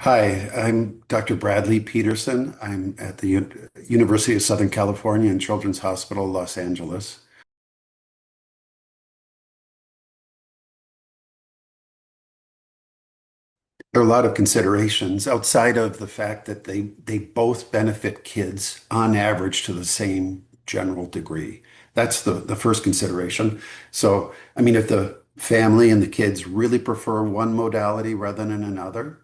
Hi, I'm Dr. Bradley Peterson. I'm at the University of Southern California and Children's Hospital, Los Angeles. There are a lot of considerations outside of the fact that they both benefit kids on average to the same general degree. That's the first consideration. So, I mean, if the family and the kids really prefer one modality rather than another,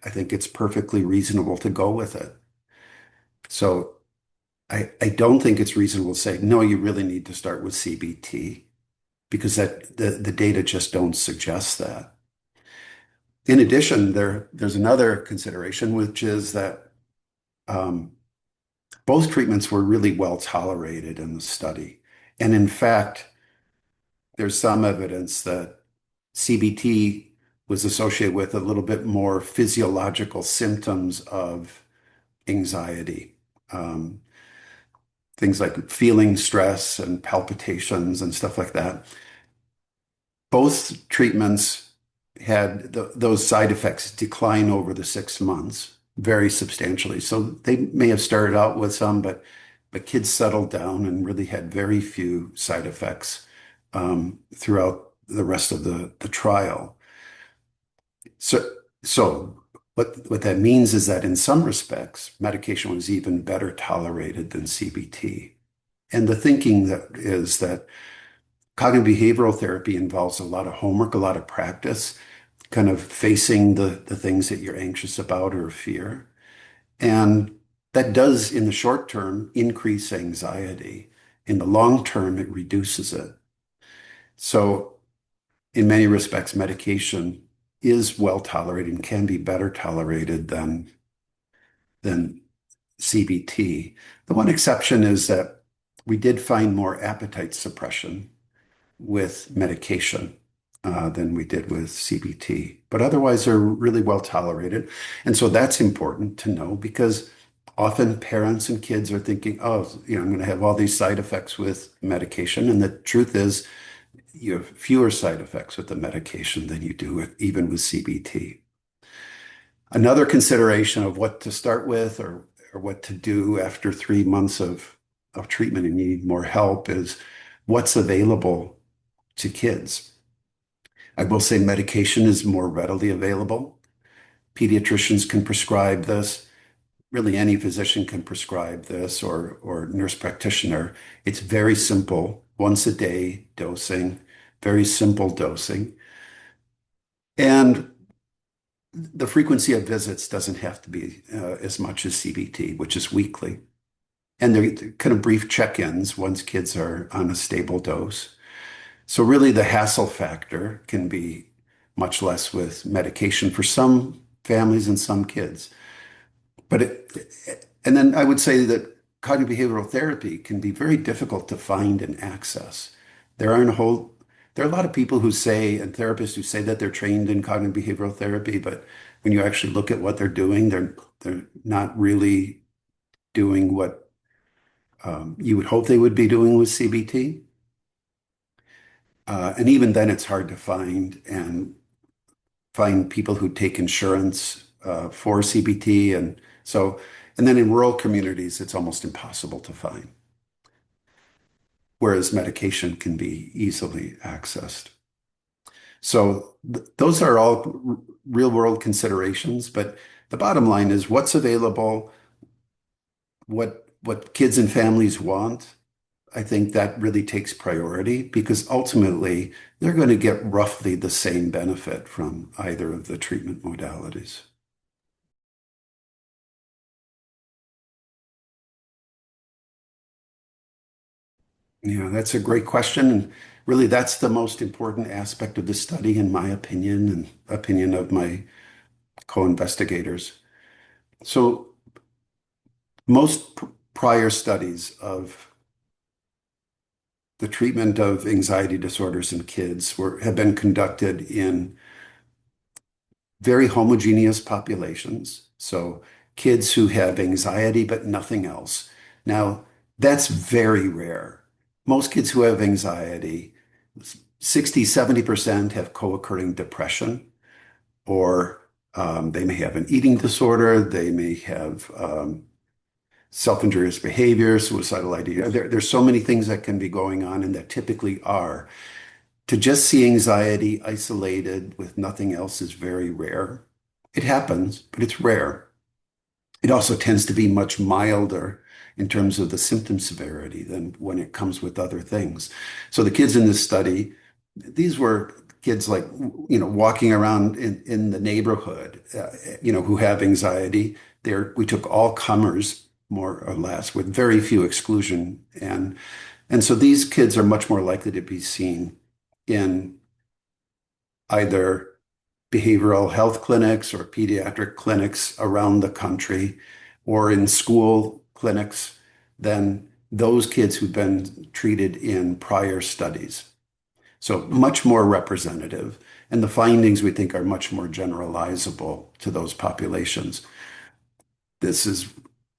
I think it's perfectly reasonable to go with it. So I don't think it's reasonable to say, no, you really need to start with CBT because the data just don't suggest that. In addition, there's another consideration, which is that um, both treatments were really well tolerated in the study. And in fact, there's some evidence that CBT was associated with a little bit more physiological symptoms of anxiety. Um, Things like feeling stress and palpitations and stuff like that. Both treatments had those side effects decline over the 6 months very substantially. So they may have started out with some, but kids settled down and really had very few side effects throughout the rest of the trial. So what that means is that in some respects, medication was even better tolerated than CBT. And the thinking that is that cognitive behavioral therapy involves a lot of homework, a lot of practice, kind of facing the things that you're anxious about or fear. And that does, in the short term, increase anxiety. In the long term, it reduces it. So, in many respects, medication is well tolerated and can be better tolerated than CBT. The one exception is that we did find more appetite suppression with medication than we did with CBT. But otherwise, they're really well tolerated. And so that's important to know because often parents and kids are thinking, oh, I'm going to have all these side effects with medication. And the truth is, you have fewer side effects with the medication than you do even with CBT. Another consideration of what to start with or what to do after 3 months of treatment and you need more help is what's available to kids. I will say medication is more readily available. Pediatricians can prescribe this. Really, any physician can prescribe this or nurse practitioner. It's very simple, once a day dosing, very simple dosing. And the frequency of visits doesn't have to be as much as CBT, which is weekly. And they're kind of brief check-ins once kids are on a stable dose. So really the hassle factor can be much less with medication for some families and some kids. And then I would say that cognitive behavioral therapy can be very difficult to find and access. There aren't a whole, there are a lot of people who say, and therapists who say that they're trained in cognitive behavioral therapy, but when you actually look at what they're doing, they're not really doing what you would hope they would be doing with CBT. And even then, it's hard to find people who take insurance for CBT. And then in rural communities, it's almost impossible to find, whereas medication can be easily accessed. So those are all real world considerations, but the bottom line is what's available, what kids and families want. I think that really takes priority because ultimately they're going to get roughly the same benefit from either of the treatment modalities. Yeah, that's a great question. And really, that's the most important aspect of the study, in my opinion, and opinion of my co-investigators. So most prior studies of the treatment of anxiety disorders in kids have been conducted in very homogeneous populations. So kids who have anxiety but nothing else. Now, that's very rare. Most kids who have anxiety, 60, 70% have co-occurring depression or They may have an eating disorder. They may have self-injurious behavior, suicidal idea. There's so many things that can be going on and that typically are. To just see anxiety isolated with nothing else is very rare. It happens, but it's rare. It also tends to be much milder in terms of the symptom severity than when it comes with other things. So the kids in this study, these were kids like, walking around in the neighborhood, who have anxiety. We took all comers, more or less, with very few exclusion. And so these kids are much more likely to be seen in either behavioral health clinics or pediatric clinics around the country or in school clinics than those kids who've been treated in prior studies. So much more representative. And the findings we think are much more generalizable to those populations. This is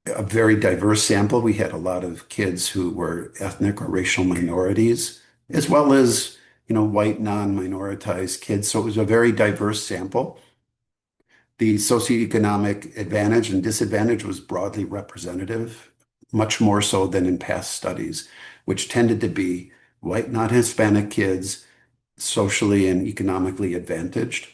a very diverse sample. We had a lot of kids who were ethnic or racial minorities, as well as white non-minoritized kids. So it was a very diverse sample. The socioeconomic advantage and disadvantage was broadly representative, much more so than in past studies, which tended to be white non-Hispanic kids, socially and economically advantaged.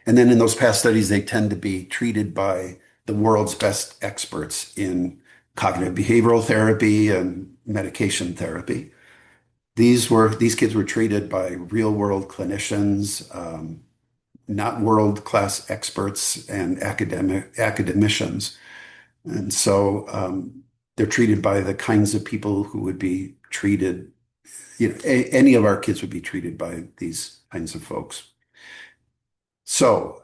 And then in those past studies, they tend to be treated by the world's best experts in cognitive behavioral therapy and medication therapy. These kids were treated by real world clinicians, not world class experts and academicians. And so they're treated by the kinds of people who would be treated, any of our kids would be treated by these kinds of folks. So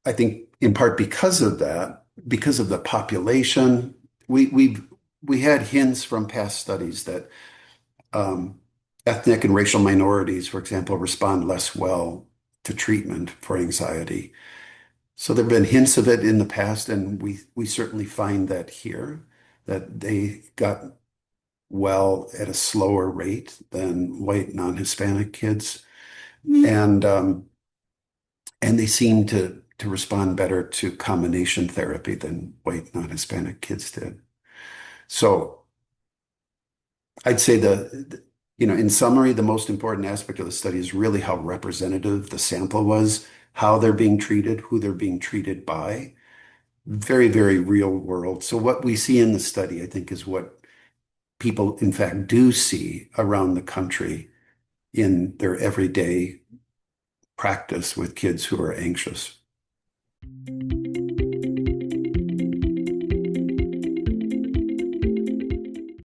I think in part because of that, because of the population, we had hints from past studies that ethnic and racial minorities, for example, respond less well to treatment for anxiety. So there have been hints of it in the past, and we certainly find that here, that they got well at a slower rate than white non-Hispanic kids. And they seem to respond better to combination therapy than white non-Hispanic kids did. So I'd say in summary, the most important aspect of the study is really how representative the sample was, how they're being treated, who they're being treated by. Very, very real world. So what we see in the study, I think, is what people, in fact, do see around the country in their everyday practice with kids who are anxious.